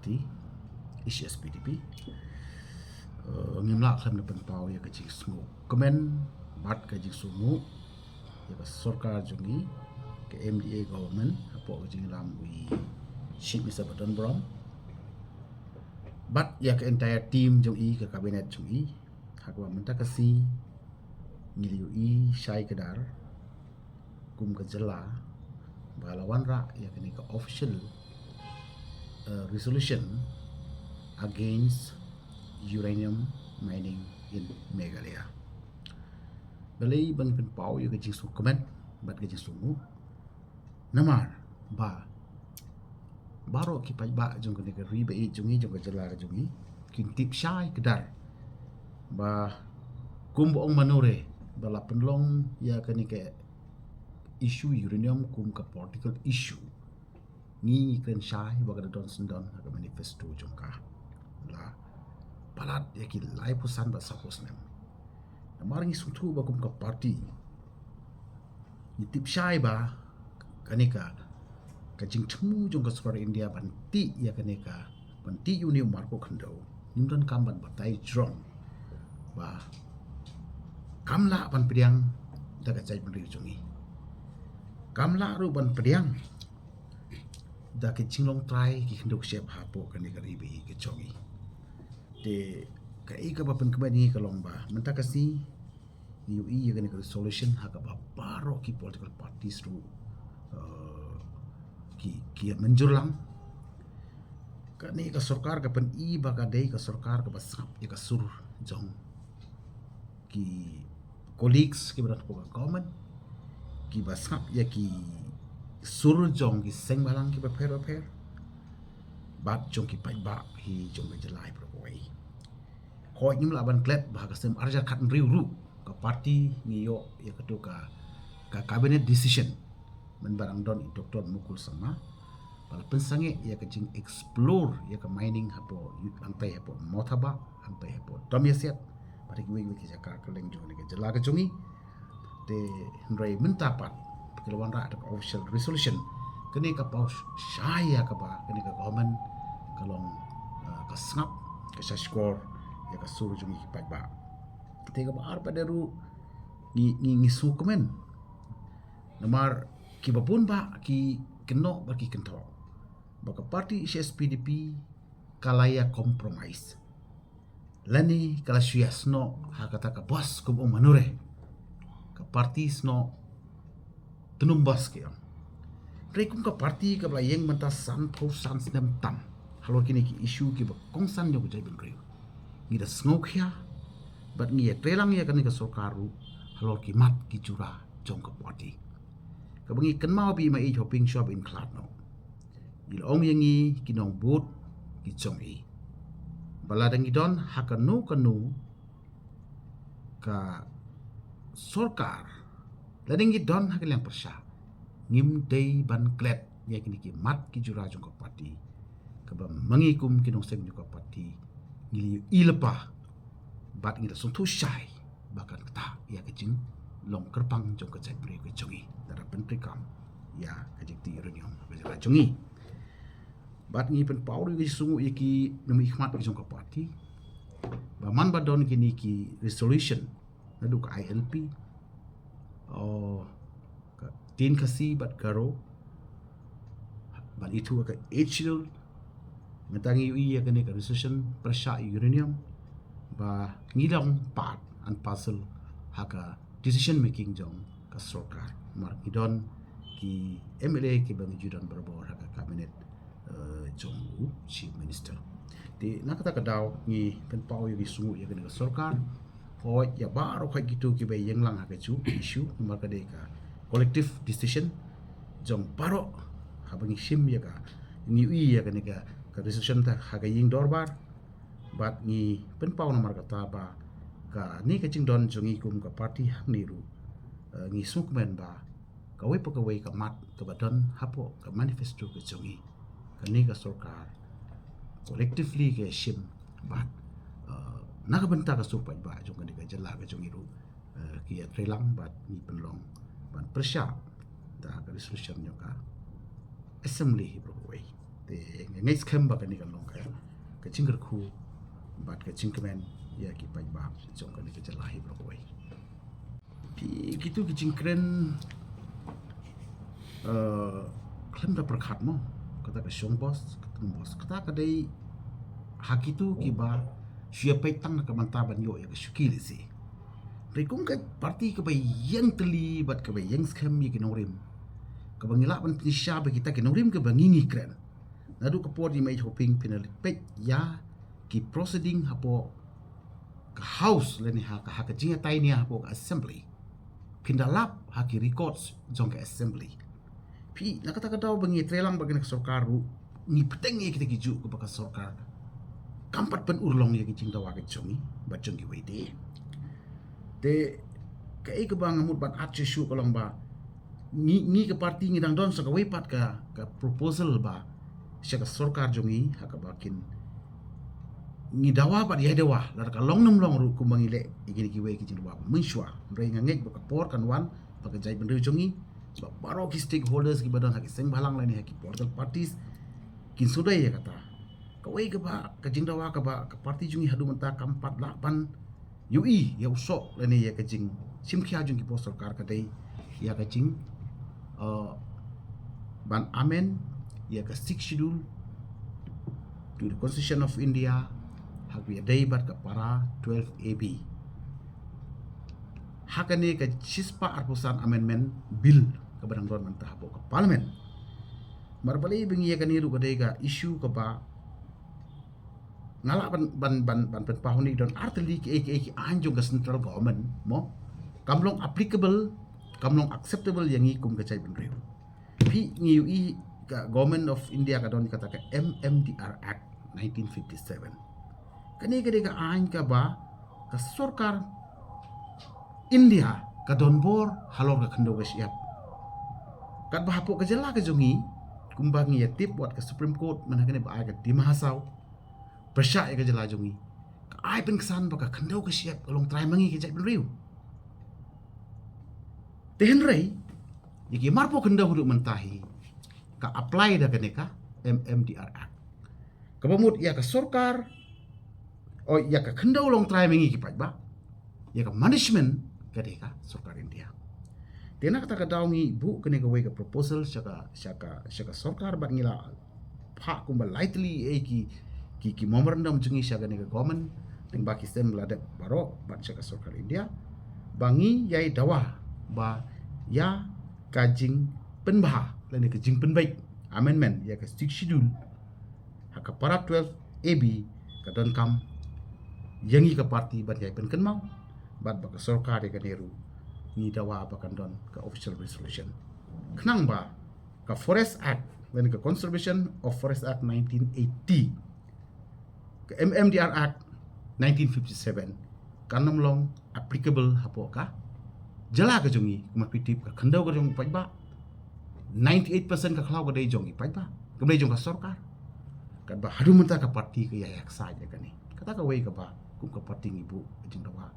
Party HSPDP ngimla kham na penpau ya kajing sungu komen bat kajing sungu ya ka sarkar jungi ke MDA government apo kajing ram wi Chief Minister Badan Brom bat ya ke entire team jungi ke kabinet jungi hakwa mentakasi ngiliu i syai kedar kum ke jela balawan ra ya kini ke official resolution against uranium mining in Meghalaya. Balai bang penpau ya kajing su komen bat kajing sungu namar ba baro ki pai ba jong ke ribe i jungi jong ke jela ke jungi king tip syai kedar ba kum boong manure bala penlong ya kani ke isu uranium kum ka political issue ni kren syai ba ka don sendon ka manifesto jongka la palat ya ki lai pusan ba sapos nem namar ngi sutu ba kum ka party ni tip syai ba kani ka kajing temu jong ka suara India banti ya kani ka banti unium marko khando nimdan kamban batai jrong ba kamla pan pediang daga cai beri jungi kamla ru ban pediang da ke chinglong trai ki khendok shep hapo kani ka ribi ke chongi de ka i ka bapen ka bani ka lomba menta kasi yu i kani ka solution ha ka ba baro ki political parties ru ki menjurlang kani ka sarkar ka pen i ba ka dei ka sarkar ka basap ya ka sur jong ki colleagues ki berat ko government ki basap ya ki sur jong ki seng balang ki prepare bat jong ki pai ba hi jong ke jelai pro koi ko nim la ban klet ba ka sem arja khat riu ru ka party ni yo ya ka to ka cabinet decision men barang don Dr. Mukul sama pal pensange ya ka jing explore ya ka mining hapo antai hapo mothaba antai hapo domyasiat pada kiwi ki jaka keleng jong ke jela ke jungi de rai mentapat kelwan ra ada official resolution kini ka paus syaya ka ba kini ka government kalong ka snap ka score ya ka suruh jungi ki pai ba tega ba ar pada ru ni su komen namar ki bapun ba ki keno ba ki kento ba ka party HSPDP kalaya compromise lani kala syas no hakata ka bos kum manure ka party no tenumbas ke rekum ka party ka blayeng menta san tho san snem tam halo kini ki issue ki ba kongsan yo jai ben reu ni da snokya bat ni trelang ya kan ka sokaru halo ki mat ki jura jong ka party ka bangi kan mau bi mai shopping shop in klat no il ong yangi kinong boot ki chong i baladang idon hakanu kanu ka sorkar lading idon hakilang persya ngim dei ban klet ya kini ki mat ki jura jong ka party ka ba mangikum kinong seng jong ka party ngili ilepa bat ngi da sung thu shai bakan ta ya kajing long kerpang jong ka chai pri ko chongi dara pentri kam ya kajing ti uranium ba chongi bat ngi pen pau ri sungu iki nami ikhmat ki jong ka party ba man ba don kini ki resolution nadu ka ILP ka tin kasi bat karo bat itu ka HL metangi ui ya kini ka resolution prasya uranium ba ngilong part and parcel haka decision making jong ka sarkar mar idon ki MLA ki bang judan berbor haka kabinet jong chief minister di nakata kadaw ni penpau yu sungu ya kini ka sarkar ho ya baro kha gitu ki bay yang lang ha chu issue mar ka de ka collective decision jong paro habang sim ya ka ni ui ya kini ka resolution ta ha ga ying dorbar bat ni penpau nomor kata ba ka ni ka jing don jongi kum ka party hak ni ru ni sukmen ba ka we pakawai ka mat ka badon hapo ka manifesto ka jongi ka ni ka sarkar collectively ke shim bat nakabenta ka supai ba jong ka jela ka jongi ru ki trelang bat ni penlong ban persya da ka resolution nyo ka assembly bro way te ngai scam ba kan ni kan long ka ka chingger khu bat ka chingkemen ya ki pai ba jong kan ni ka jalahi bro boy ki gitu ki chingkren klem da perkhat mo kata ka shong boss kata ka dei hakitu ki ba sia pai tang ka manta ban yo ya ka shukili si rekung ka parti ka bai yang teli bat ka bai yang scam ki norim ka bangila ban pisha ba kita ki norim ka bangingi kren nadu ka por di mai hoping pinalit pek ya ki proceeding hapo ka house leni ha ka jinga tai ni hapo ka assembly pindalap ha ki records jong ka assembly pi nakata daw bangi trelang bagin ka sarkar ru ni peteng ye kita kiju ka baka sarkar kampat pen urlong ye ki jinga wa ka jongi ba jongi wede te ka e ka bang amut bat at shu ka long ba ni ka parti ngi dang don sa ka we pat ka proposal ba siya ka sarkar jongi ha ka bakin ni dawa pat ya dawa lar ka long num long ru kumbangi le igini ki we ki jinwa munshwa rei ngangek ba ka por kan wan ba ka jai ben ru jongi sebab baro ki stakeholders ki badan haki seng balang lain haki political parties kin sudai ya kata ka we ka ba ka jingdawa ka ba ka parti jungi hadu menta kampat lapan UI ya usok lain ya ka jing simkhia jungi pos sarkar ka dei ya ka jing ban amen ya ka 6 schedule to the Constitution of India hak ya dei bat ka para 12 AB hakane ka chispa arpusan amendment bill ka barang don mentah hapo ka parlimen marbali bingi ya kaniru ka dei ka issue ka ba ngala ban pahuni don arteli ki anjung ka central government mo kamlong applicable kamlong acceptable yang ikum ka chai benriu pi ngi UI ka government of India ka don kata ka MMDR Act 1957 kani ka dei ka an ka ba ka sarkar India ka don bor halor ka khando ka siap kat ba hapo ka jala ka jongi kumbangi ya tip buat ka Supreme Court manakane ba ka di mahasau persya ya ka jala jongi ka ai pen kesan ba ka khando ka siap long try mangi ka jai ben riu tehen rei yiki marpo khando hudu mentahi ka apply da ka MMDR Act ka bamut ya ka sarkar o ya ka khando long try mangi ki pa ya ka management kadeka sarkar India tena kata ka dawngi bu kene ka we ka proposal shaka sarkar bat ngila pha kumba lightly ki memorandum jungi shaka ne ka government ting ba ki sem lade baro bat shaka sarkar India bangi yai dawa ba ya kajing penbah lane ka jing penbaik amendment ya ka 6 schedule haka para 12 AB ka don kam yangi ka parti bat yai pen mau bat baka sarkar ka neru ni dawa bakan don ka official resolution knang ba ka Forest Act dan ka Conservation of Forest Act 1980 ka MMDR Act 1957 kanam long applicable hapo ka jala ka jongi kumat pitip ka khandau ka jong pai ba 98% ka khlau ka dei jongi pai ba kamdei jong ka sarkar kan ba hadu menta ka parti ka yayak saja kani kata ka wei ka ba kum ka parti ngibu jing dawa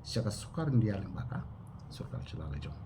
saka sukar India lembaka sarkar chala le jong